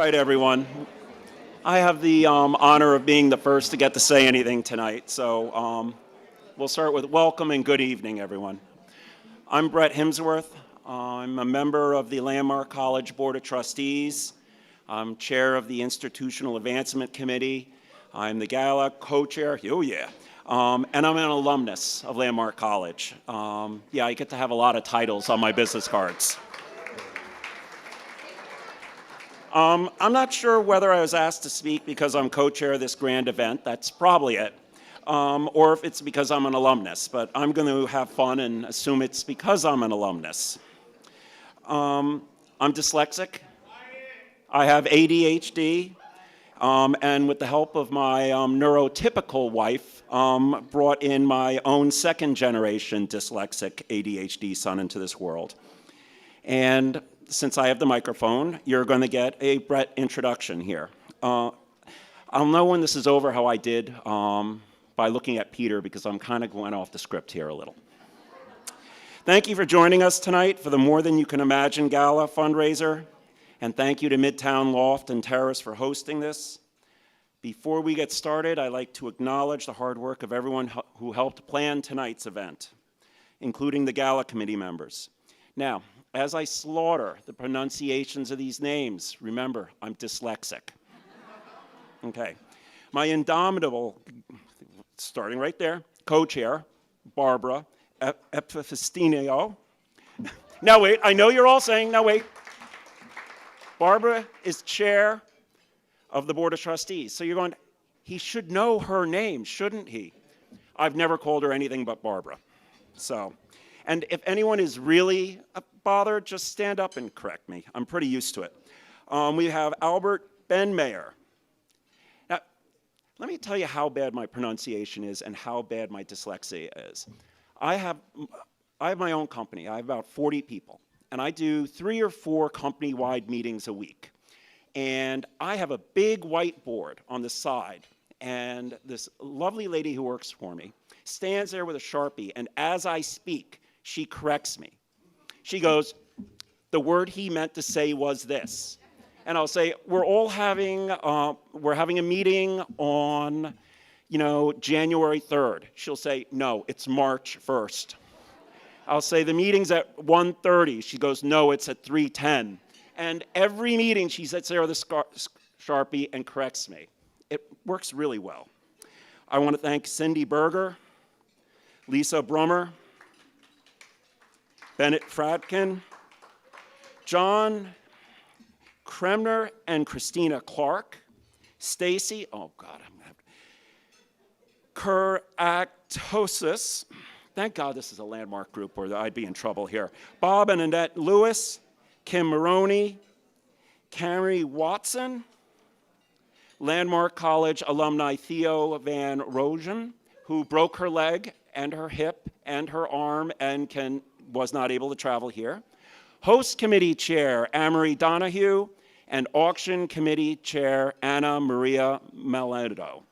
right, everyone. I have the honor of being the first to get to say anything tonight, so we'll start with welcome and good evening, everyone. I'm Brett Himsworth. I'm a member of the Landmark College Board of Trustees. I'm chair of the Institutional Advancement Committee. I'm the Gala co-chair, and I'm an alumnus of Landmark College. I get to have a lot of titles on my business cards. I'm not sure whether I was asked to speak because I'm co-chair of this grand event. That's probably it. Or if it's because I'm an alumnus, but I'm going to have fun and assume it's because I'm an alumnus. I'm dyslexic. I have ADHD, and with the help of my neurotypical wife, brought in my own second-generation dyslexic ADHD son into this world. And since I have the microphone, you're going to get a Brett introduction here. I'll know when this is over how I did by looking at Peter, because I'm kind of going off the script here a little. Thank you for joining us tonight for the More Than You Can Imagine Gala fundraiser, and thank you to Midtown Loft and Terrace for hosting this. Before we get started, I'd like to acknowledge the hard work of everyone who helped plan tonight's event, including the Gala committee members. Now, as I slaughter the pronunciations of these names, remember, I'm dyslexic. Okay. My indomitable, starting right there, co-chair, Barbara Epifestinio. Now wait, I know you're all saying, now wait. Barbara is chair of the Board of Trustees. So you're going, he should know her name, shouldn't he? I've never called her anything but Barbara. So, and if anyone is really bothered, just stand up and correct me. I'm pretty used to it. We have Albert Benmayer. Now, let me tell you how bad my pronunciation is and how bad my dyslexia is. I have my own company. I have about 40 people, and I do 3 or 4 company-wide meetings a week. And I have a big whiteboard on the side, and this lovely lady who works for me stands there with a Sharpie, and as I speak, she corrects me. She goes, the word he meant to say was this. And I'll say, we're having a meeting on, January 3rd. She'll say, no, it's March 1st. I'll say, the meeting's at 1:30. She goes, no, it's at 3:10. And every meeting, she sits there with a Sharpie and corrects me. It works really well. I want to thank Cindy Berger, Lisa Brummer, Bennett Fradkin, John Kremner and Christina Clark, Stacy, oh God, Keractosis, thank God this is a Landmark group or I'd be in trouble here, Bob and Annette Lewis, Kim Maroney, Carrie Watson, Landmark College alumni Theo Van Rogen, who broke her leg and her hip and her arm and was not able to travel here. Host Committee Chair Amory Donahue and Auction Committee Chair Anna Maria Meledo.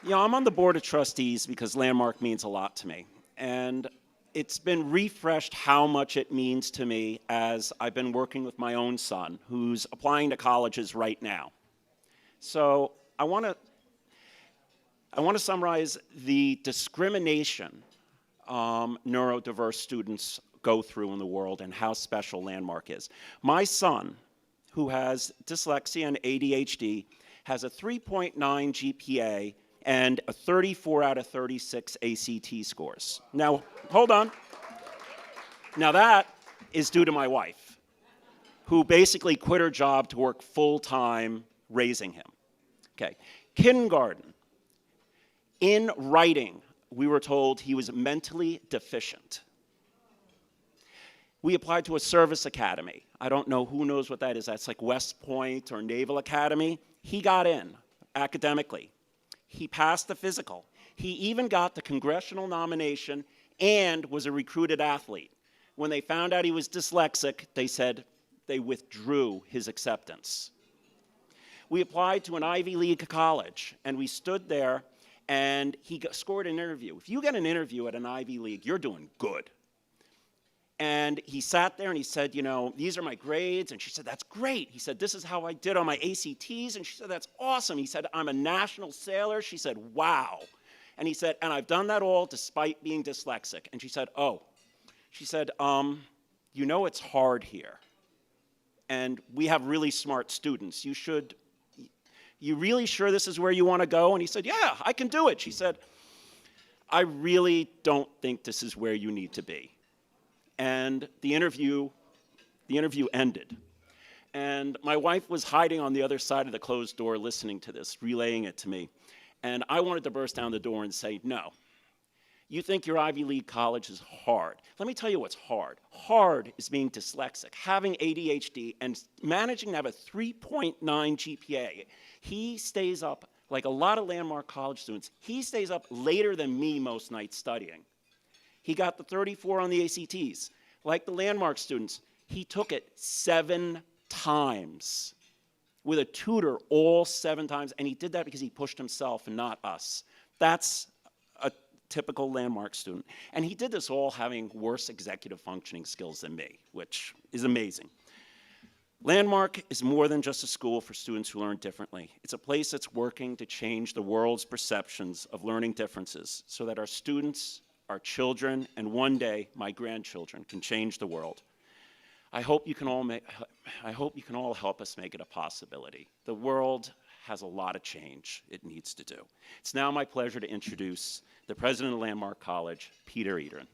I'm on the Board of Trustees because Landmark means a lot to me. And it's been refreshed how much it means to me as I've been working with my own son, who's applying to colleges right now. So I want to summarize the discrimination neurodiverse students go through in the world and how special Landmark is. My son, who has dyslexia and ADHD, has a 3.9 GPA and a 34 out of 36 ACT scores. Now, hold on. Now that is due to my wife, who basically quit her job to work full-time raising him. Okay, kindergarten. In writing, we were told he was mentally deficient. We applied to a service academy. I don't know who knows what that is. That's like West Point or Naval Academy. He got in academically. He passed the physical. He even got the congressional nomination and was a recruited athlete. When they found out he was dyslexic, they said they withdrew his acceptance. We applied to an Ivy League college, and we stood there, and he scored an interview. If you get an interview at an Ivy League, you're doing good. And he sat there and he said, you know, these are my grades. And she said, that's great. He said, this is how I did on my ACTs. And she said, that's awesome. He said, I'm a national sailor. She said, wow. And he said, and I've done that all despite being dyslexic. And she said, oh. She said, you know it's hard here. And we have really smart students. You really sure this is where you want to go? And he said, yeah, I can do it. She said, I really don't think this is where you need to be. And the interview ended. And my wife was hiding on the other side of the closed door listening to this, relaying it to me. And I wanted to burst down the door and say, no. You think your Ivy League college is hard. Let me tell you what's hard. Hard is being dyslexic, having ADHD, and managing to have a 3.9 GPA. He stays up, like a lot of landmark college students, he stays up later than me most nights studying. He got the 34 on the ACTs. Like the landmark students, he took it 7 times with a tutor all 7 times, and he did that because he pushed himself and not us. That's a typical landmark student. And he did this all having worse executive functioning skills than me, which is amazing. Landmark is more than just a school for students who learn differently. It's a place that's working to change the world's perceptions of learning differences so that our students, our children, and one day my grandchildren can change the world. I hope you can all help us make it a possibility. The world has a lot of change it needs to do. It's now my pleasure to introduce the president of Landmark College, Peter Edern.